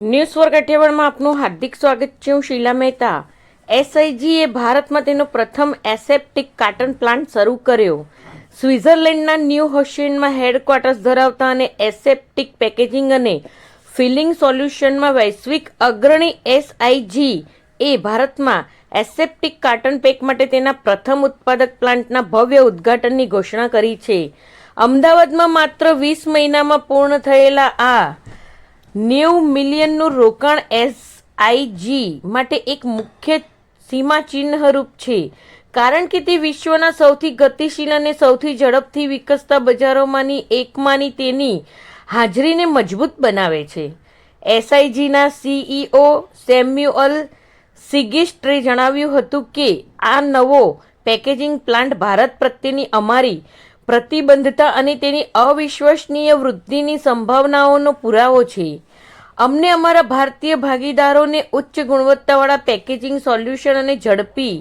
News for કાઠિયાવાડમાં આપનું હાર્દિક સ્વાગત છે. હું શીલા મહેતા. એસઆઈજીએ ભારતમાં તેનો પ્રથમ એસેપ્ટિક કાર્ટન પ્લાન્ટ શરૂ કર્યો. સ્વિટ્ઝરલેન્ડના ન્યૂ હોશિયનમાં હેડક્વાર્ટર્સ ધરાવતા અને એસેપ્ટિક પેકેજિંગ અને ફિલિંગ સોલ્યુશનમાં વૈશ્વિક અગ્રણી એસઆઈજી એ ભારતમાં એસેપ્ટિક કાર્ટન પેક માટે તેના પ્રથમ ઉત્પાદક પ્લાન્ટના ભવ્ય ઉદ્ઘાટનની ઘોષણા કરી છે. અમદાવાદમાં માત્ર 20 મહિનામાં પૂર્ણ થયેલા આ 90 મિલિયનનું રોકાણ એસઆઈજી માટે એક મુખ્ય સીમાચિહ્નરૂપ છે, કારણ કે તે વિશ્વના સૌથી ગતિશીલ અને સૌથી ઝડપથી વિકસતા બજારોમાંની એકમાંની તેની હાજરીને મજબૂત બનાવે છે. એસઆઈજીના સીઈઓ સેમ્યુઅલ સિગિસ્ટ્રે જણાવ્યું હતું કે આ નવો પેકેજિંગ પ્લાન્ટ ભારત પ્રત્યેની અમારી પ્રતિબદ્ધતા અને તેની અવિશ્વસનીય વૃદ્ધિની સંભાવનાઓનો પુરાવો છે. અમને અમારા ભારતીય ભાગીદારોને ઉચ્ચ ગુણવત્તાવાળા પેકેજિંગ સોલ્યુશન અને ઝડપી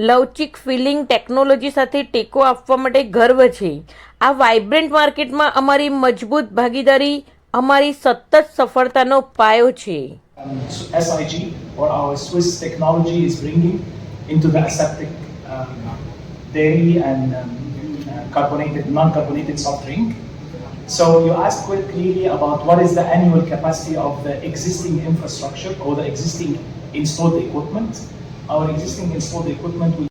લવચીક ફિલિંગ ટેકનોલોજી સાથે ટેકો આપવા માટે ગર્વ છે. આ વાઇબ્રન્ટ માર્કેટમાં અમારી મજબૂત ભાગીદારી અમારી સતત સફળતાનો પાયો છે. SIG, or our Swiss technology, is bringing into the aseptic dairy and carbonated, non-carbonated soft drink. So you asked quite clearly about what is the annual capacity of the existing infrastructure or the existing installed equipment. Our existing installed equipment will